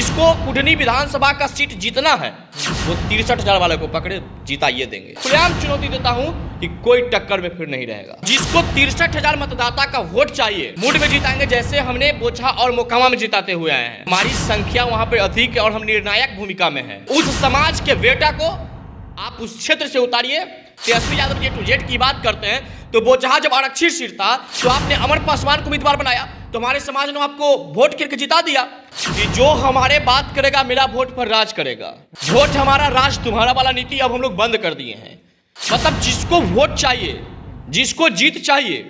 जिसको कुढ़नी विधानसभा का सीट जीतना है वो 63,000 वाले को पकड़े जिताइए देंगे। खुलेआम चुनौती देता हूं कि कोई टक्कर में फिर नहीं रहेगा। जिसको 63,000 मतदाता का वोट चाहिए मूड में जिताएंगे, जैसे हमने बोचहा और मोकामा में जिताते हुए आए हैं। हमारी संख्या वहां पर अधिक है और हम निर्णायक भूमिका में है। उस समाज के बेटा को आप उस क्षेत्र से उतारिए। तेजस्वी यादव जी टू जेड की बात करते हैं तो बोचहा जब आरक्षित सीट था तो आपने अमर पासवान को उम्मीदवार बनाया तो हमारे समाज ने आपको वोट करके जिता दिया कि जो हमारे बात करेगा मेरा वोट पर राज करेगा। वोट हमारा राज तुम्हारा वाला नीति अब हम लोग बंद कर दिए हैं। मतलब जिसको वोट चाहिए, जिसको जीत चाहिए,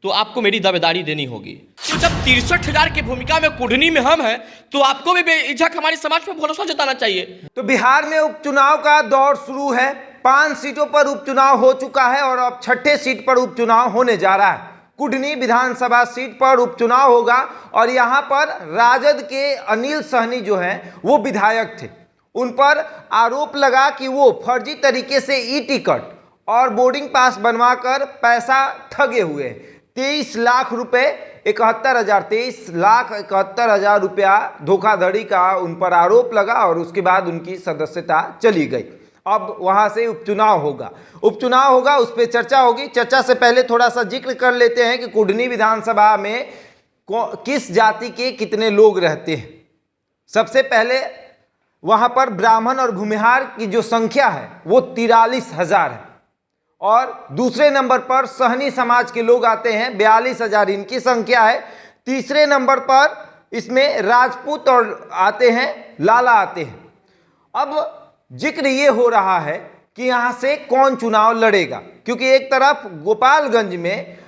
तो आपको मेरी दावेदारी देनी होगी। तो जब 63,000 की भूमिका में कुढ़नी में हम हैं तो आपको भी बेझिझक हमारे समाज पर भरोसा जताना चाहिए। तो बिहार में उपचुनाव का दौर शुरू है। 5 सीटों पर उपचुनाव हो चुका है और अब 6ठे सीट पर उपचुनाव होने जा रहा है। कुढ़नी विधानसभा सीट पर उपचुनाव होगा और यहां पर राजद के अनिल सहनी जो हैं वो विधायक थे। उन पर आरोप लगा कि वो फर्जी तरीके से ई टिकट और बोर्डिंग पास बनवाकर पैसा ठगे हुए। 23 लाख रुपए 23,71,000 रुपया धोखाधड़ी का उन पर आरोप लगा और उसके बाद उनकी सदस्यता चली गई। अब वहां से उपचुनाव होगा, उस पर चर्चा होगी। चर्चा से पहले थोड़ा सा जिक्र कर लेते हैं कि कुढ़नी विधानसभा में किस जाति के कितने लोग रहते हैं। सबसे पहले वहां पर ब्राह्मण और भूमिहार की जो संख्या है वो 43,000 है और दूसरे नंबर पर सहनी समाज के लोग आते हैं, 42,000 इनकी संख्या है। तीसरे नंबर पर इसमें राजपूत और आते हैं, लाला आते हैं। अब जिक्र ये हो रहा है कि यहाँ से कौन चुनाव लड़ेगा, क्योंकि एक तरफ गोपालगंज में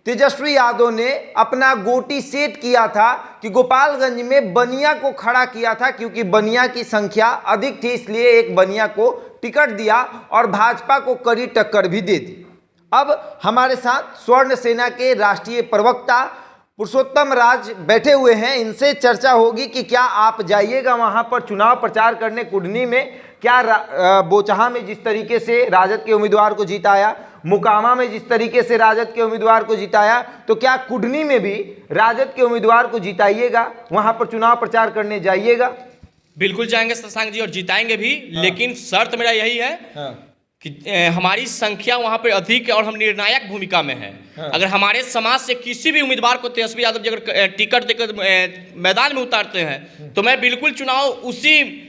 तेजस्वी यादव ने अपना गोटी सेट किया था कि गोपालगंज में बनिया को खड़ा किया था, क्योंकि बनिया की संख्या अधिक थी, इसलिए एक बनिया को टिकट दिया और भाजपा को कड़ी टक्कर भी दे दी। अब हमारे साथ स्वर्ण सेना के राष्ट्रीय प्रवक्ता पुरुषोत्तम राज बैठे हुए हैं। इनसे चर्चा होगी कि क्या आप जाइएगा वहां पर चुनाव प्रचार करने कुढ़नी में? क्या बोचहा में जिस तरीके से राजद के उम्मीदवार को जिताया, मोकामा में जिस तरीके से राजद के उम्मीदवार को जिताया, तो क्या कुढ़नी में भी राजद के उम्मीदवार को जिताइएगा, वहां पर चुनाव प्रचार करने जाइएगा? बिल्कुल जाएंगे शशांक जी और जिताएंगे भी। लेकिन शर्त मेरा यही है कि हमारी संख्या वहां पर अधिक है और हम निर्णायक भूमिका में हैं। अगर हमारे समाज से किसी भी उम्मीदवार को तेजस्वी यादव जी अगर टिकट देकर मैदान में उतारते हैं तो मैं बिल्कुल चुनाव उसी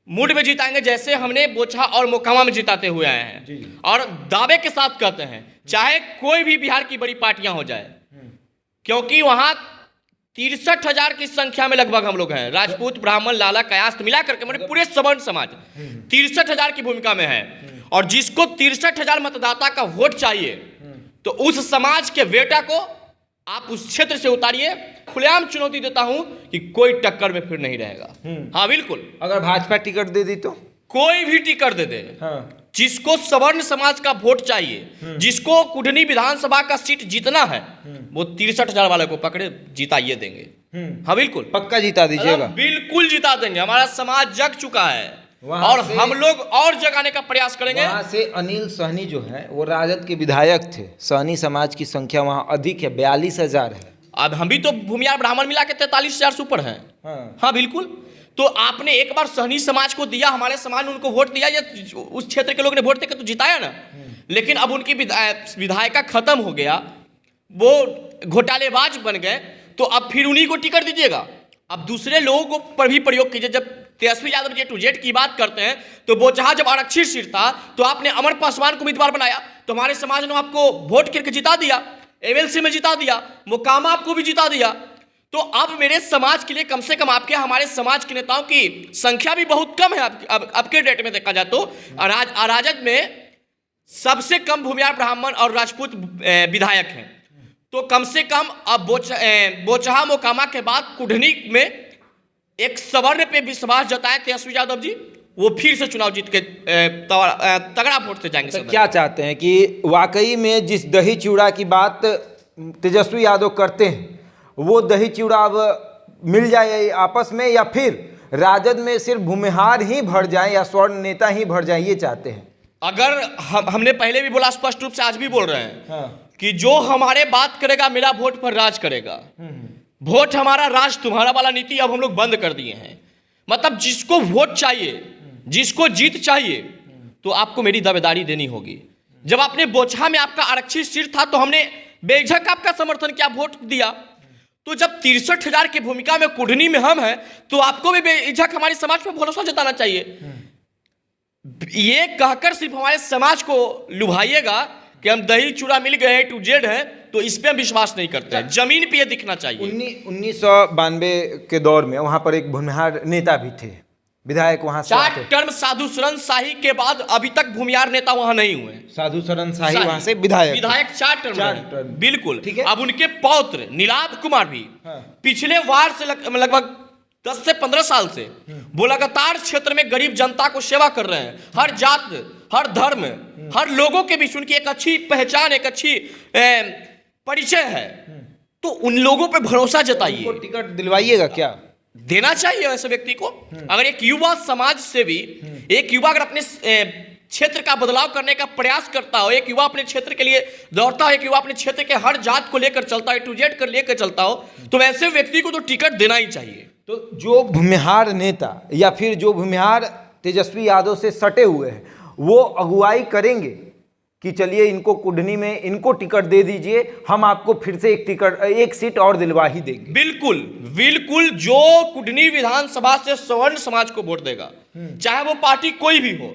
मूड में जिताएंगे जैसे हमने बोचहा और मोकामा में जिताते हुए आए हैं। और दावे के साथ कहते हैं चाहे कोई भी बिहार की बड़ी पार्टियां हो जाए, क्योंकि वहां 63,000 की संख्या में लगभग हम लोग हैं। राजपूत, ब्राह्मण, लाला, कयास्त मिला करके मतलब पूरे सवर्ण समाज 63,000 की भूमिका में है। और जिसको 63,000 मतदाता का वोट चाहिए तो उस समाज के बेटा को आप उस क्षेत्र से उतारिए। खुलेआम चुनौती देता हूं कि कोई टक्कर में फिर नहीं रहेगा। हाँ बिल्कुल, अगर भाजपा टिकट दे दी तो कोई भी टिकट दे दे। जिसको सवर्ण समाज का वोट चाहिए, जिसको कुढ़नी विधानसभा का सीट जीतना है, वो 63,000 वाले को पकड़े जिताइए देंगे। हाँ बिल्कुल, पक्का जिता दीजिएगा। बिल्कुल जिता देंगे। हमारा समाज जग चुका है और हम लोग और जगाने का प्रयास करेंगे। वहाँ से अनिल सहनी जो है वो राजद के विधायक थे। सहनी समाज की संख्या वहाँ अधिक है, 42,000 है। अब हम भी तो भूमिहार ब्राह्मण मिला के 43,000 से ऊपर हैं। हाँ बिल्कुल। तो आपने एक बार सहनी समाज को दिया, हमारे समाज ने उनको वोट दिया, या उस क्षेत्र के लोग ने वोट देकर तो जिताया ना। लेकिन अब उनकी विधायिका खत्म हो गया, वो घोटालेबाज बन गए, तो अब फिर उन्हीं को टिकट दीजिएगा। अब दूसरे लोगों पर भी प्रयोग कीजिए। जब तेजस्वी यादव जी टू जेड की बात करते हैं तो बोचहा जब आरक्षित सीट था तो आपने अमर पासवान को उम्मीदवार बनाया तो हमारे समाज ने आपको वोट करके जिता दिया, एमएलसी में जिता दिया, मोकामा आपको भी जिता दिया। तो अब मेरे समाज के लिए कम से कम आपके हमारे समाज के नेताओं की संख्या भी बहुत कम है। अब के डेट में देखा जाए तो राजद में सबसे कम भूमिहार ब्राह्मण और राजपूत विधायक हैं। तो कम से कम अब बोचहा मोकामा के बाद कुढ़नी में एक सवर्ण पे विश्वास जताए तेजस्वी यादव जी, वो फिर से चुनाव जीत के तगड़ा वोट से जाएंगे। तो क्या चाहते हैं कि वाकई में जिस दही चूड़ा की बात तेजस्वी यादव करते हैं वो दही चूड़ा अब मिल जाए आपस में, या फिर राजद में सिर्फ भूमिहार ही भर जाए या स्वर्ण नेता ही भर जाए, ये चाहते हैं? अगर हमने पहले भी बोला, स्पष्ट रूप से आज भी बोल रहे हैं कि जो हमारे बात करेगा मेरा वोट पर राज करेगा। वोट हमारा राज तुम्हारा वाला नीति अब हम लोग बंद कर दिए हैं। मतलब जिसको वोट चाहिए, जिसको जीत चाहिए, तो आपको मेरी दावेदारी देनी होगी। जब आपने बोचहा में आपका आरक्षित सीट था तो हमने बेझक आपका समर्थन किया, वोट दिया। तो जब 63,000 की भूमिका में कुढ़नी में हम हैं, तो आपको भी बेझक हमारे समाज पर भरोसा जताना चाहिए। ये कहकर सिर्फ हमारे समाज को लुभाइएगा कि हम दही चूड़ा मिल गए टू जेड है, तो इस पे हम विश्वास नहीं करते हैं। जमीन पे ये दिखना चाहिए। 1992 के दौर में वहां पर एक भूमिहार नेता भी थे, विधायक वहां से 4 टर्म साधु शरण शाही के बाद अभी तक भूमिहार नेता वहां नहीं हुए। साधु शरण शाही वहां से विधायक 4 टर्म बिल्कुल। ठीक है। अब उनके पौत्र नीलाद कुमार भी पिछले वार से लगभग 10 से 15 साल से वो लगातार क्षेत्र में गरीब जनता को सेवा कर रहे हैं। हर जात, हर धर्म, हर लोगों के बीच उनकी एक अच्छी पहचान, एक अच्छी परिचय है। तो उन लोगों पे भरोसा जताइए, टिकट दिलवाइएगा, क्या देना चाहिए ऐसे व्यक्ति को। अगर एक युवा समाज से भी एक युवा अगर अपने क्षेत्र का बदलाव करने का प्रयास करता हो, एक युवा अपने क्षेत्र के लिए दौड़ता हो, एक युवा अपने क्षेत्र के हर जात को लेकर चलता है, टू जेड कर लेकर चलता हो, तो वैसे व्यक्ति को तो टिकट देना ही चाहिए। तो जो भूमिहार नेता या फिर जो भूमिहार तेजस्वी यादव से सटे हुए हैं, वो अगुवाई करेंगे कि चलिए इनको कुढ़नी में इनको टिकट दे दीजिए, हम आपको फिर से एक सीट और दिलवा ही देंगे। बिल्कुल बिल्कुल। जो कुढ़नी विधानसभा से सवर्ण समाज को वोट देगा, चाहे वो पार्टी कोई भी हो,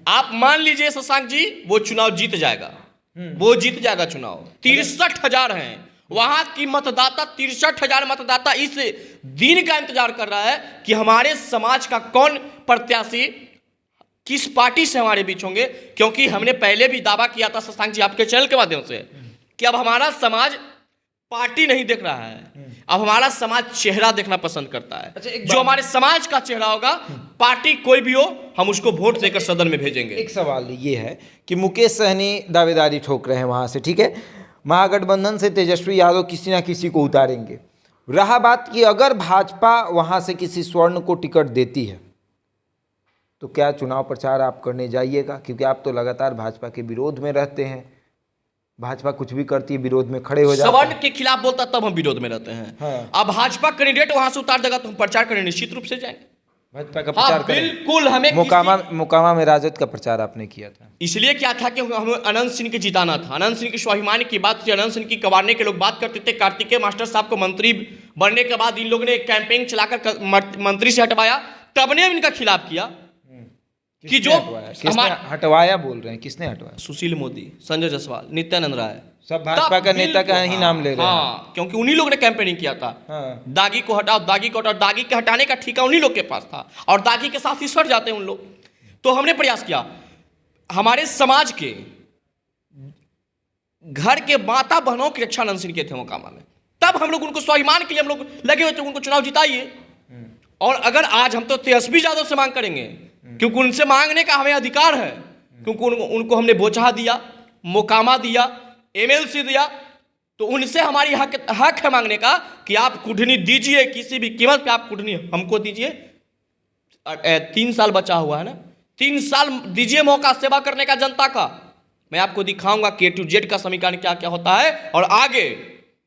आप मान लीजिए शशांक जी वो चुनाव जीत जाएगा, वो जीत जाएगा चुनाव। 63,000 हैं वहां की मतदाता, 63,000 मतदाता इस दिन का इंतजार कर रहा है कि हमारे समाज का कौन प्रत्याशी किस पार्टी से हमारे बीच होंगे। क्योंकि हमने पहले भी दावा किया था शशांक जी आपके चैनल के माध्यम से कि अब हमारा समाज पार्टी नहीं देख रहा है, अब हमारा समाज चेहरा देखना पसंद करता है। जो हमारे समाज का चेहरा होगा, पार्टी कोई भी हो, हम उसको वोट देकर सदन में भेजेंगे। एक सवाल ये है कि मुकेश सहनी दावेदारी ठोक रहे हैं वहां से, ठीक है, महागठबंधन से तेजस्वी यादव किसी ना किसी को उतारेंगे। रहा बात कि अगर भाजपा वहां से किसी स्वर्ण को टिकट देती है, तो क्या चुनाव प्रचार आप करने जाइएगा? क्योंकि आप तो लगातार भाजपा के विरोध में रहते हैं, भाजपा कुछ भी करती है विरोध में खड़े हो जाते हैं। सवर्ण के खिलाफ बोलता तब हम विरोध में रहते हैं। हाँ। अब भाजपा कैंडिडेट वहां से उतार देगा तो हम प्रचार करने निश्चित रूप से जाएंगे। भाजपा का प्रचार करें। बिल्कुल। हमें मोकामा में राजद का प्रचार आपने किया था, इसलिए क्या था कि हमें अनंत सिंह के जिताना था। अनंत सिंह की स्वाभिमान की बात थी, अनंत सिंह की कबाड़ने के लोग बात करते थे। कार्तिकेय मास्टर साहब को मंत्री बनने के बाद इन लोगों ने कैंपेन चलाकर मंत्री से हटवाया, तब ने इनका खिलाफ किया कि जो हटवाया बोल रहे हैं, किसने हटवाया? सुशील मोदी, संजय जायसवाल, नित्यानंद राय, सब भाजपा का नेता का ही नाम ले रहे हैं। हाँ, क्योंकि उन्हीं लोगों ने कैंपेनिंग किया था। हाँ। दागी को हटाओ, दागी को हटाओ, दागी के हटाने का ठेका उन्हीं लोग के पास था और दागी के साथ ही सड़ जाते हैं उन लोग। तो हमने प्रयास किया, हमारे समाज के घर के माता बहनों की रक्षा अनंत सिंह के थे मोकामा में, तब हम लोग उनको स्वाभिमान के लिए हम लोग लगे हुए थे, उनको चुनाव जिताइए। और अगर आज हम तो तेजस्वी यादव से मांग करेंगे, क्योंकि उनसे मांगने का हमें अधिकार है, क्योंकि उनको हमने बोचहा दिया, मोकामा दिया, एमएलसी दिया, तो उनसे हमारी हक है मांगने का कि आप कुढ़नी दीजिए, किसी भी कीमत पे आप कुढ़नी हमको दीजिए। 3 साल बचा हुआ है ना, 3 साल दीजिए मौका सेवा करने का जनता का। मैं आपको दिखाऊंगा के टू जेड का समीकरण क्या क्या होता है। और आगे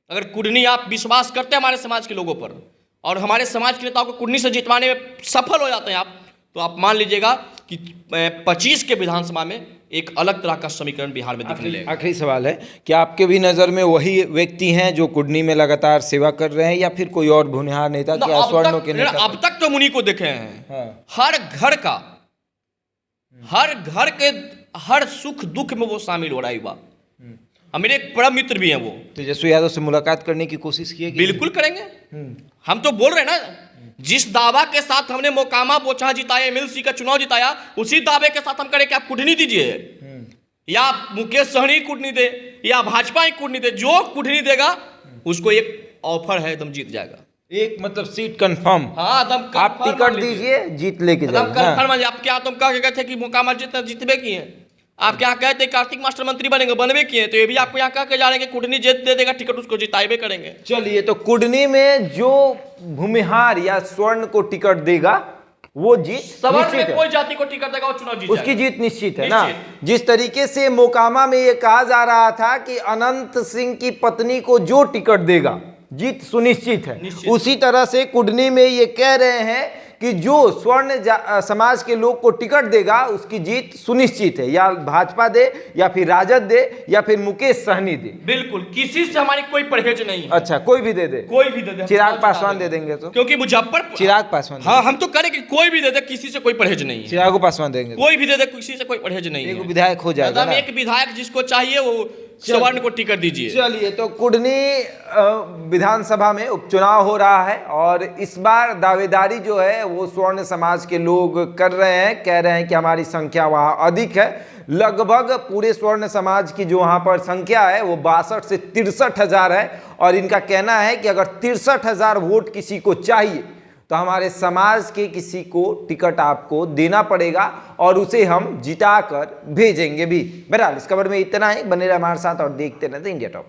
अगर कुढ़नी आप विश्वास करते हैं हमारे समाज के लोगों पर और हमारे समाज के नेताओं को कुढ़नी से जितवाने में सफल हो जाते हैं आप, तो आप मान लीजिएगा कि 25 के विधानसभा में एक अलग तरह का समीकरण बिहार में दिखने लगेगा। आखिरी सवाल है कि आपके भी नज़र में वही व्यक्ति हैं जो कुढ़नी में लगातार सेवा कर रहे हैं, या फिर कोई और भुनिहार नेता क्या स्वर्णों के नेता? अब तक तो हम उन्हीं को देखे हैं। हाँ। हर घर का, हर घर के हर सुख दुख में वो शामिल हो रहा है युवा। मेरे एक परम मित्र भी हैं वो। तेजस्वी यादव से मुलाकात करने की कोशिश की है? बिल्कुल करेंगे। हम तो बोल रहे हैं ना, जिस दावा के साथ हमने मोकामा बोचहा जिताया, एमएलसी का चुनाव जिताया, उसी दावे के साथ हम करें कि आप कुढ़नी दीजिए, या मुकेश सहनी कुढ़नी दे, या भाजपा ही कुढ़नी दे। जो कुढ़नी देगा उसको एक ऑफर है, एकदम जीत जाएगा। एक मतलब सीट कंफर्म। हाँ, एकदम आप टिकट दीजिए, जीत लेके जाएगा। आप क्या तुम कह गए थे कि मोकामा जीतबे किए हैं, आप क्या कहते कार्तिक मास्टर मंत्री बनेंगे, बनवे किए, तो ये भी आपको यहाँ कह के जा रहे हैं कि कुढ़नी जीत दे देगा टिकट, उसको जिताइबे करेंगे। चलिए, तो कुढ़नी में जो भूमिहार या स्वर्ण को टिकट देगा वो जीत सवर्ण में कोई जाति को टिकट देगा वो चुनाव जीत उसकी जीत निश्चित है ना। जिस तरीके से मोकामा में ये कहा जा रहा था कि अनंत सिंह की पत्नी को जो टिकट देगा जीत सुनिश्चित है, उसी तरह से कुढ़नी में ये कह रहे हैं कि जो स्वर्ण समाज के लोग को टिकट देगा उसकी जीत सुनिश्चित है, या भाजपा दे या फिर राजद दे या फिर मुकेश सहनी दे। बिल्कुल, किसी से हमारी कोई परहेज नहीं है। अच्छा, कोई भी दे दे, कोई भी दे दे, चिराग पासवान दे देंगे तो, क्योंकि मुजफ्फरपुर चिराग पासवान, हाँ हम तो करें कि कोई भी दे दे, किसी से कोई परहेज नहीं है। चिराग पासवान देंगे, कोई भी दे दे, किसी से कोई परहेज नहीं है। विधायक हो जाएगा ना? एक विधायक जिसको चाहिए वो सवर्ण को टिकट दीजिए। चलिए, तो कुडनी विधानसभा में उपचुनाव हो रहा है और इस बार दावेदारी जो है वो स्वर्ण समाज के लोग कर रहे हैं, कह रहे हैं कि हमारी संख्या वहां अधिक है। लगभग पूरे स्वर्ण समाज की जो वहां पर संख्या है वो 62 से 63,000 है और इनका कहना है कि अगर 63,000 वोट किसी को चाहिए तो हमारे समाज के किसी को टिकट आपको देना पड़ेगा और उसे हम जिता कर भेजेंगे भी। बहरहाल इस खबर में इतना ही, बने रहे हमारे साथ और देखते रहते इंडिया टॉप।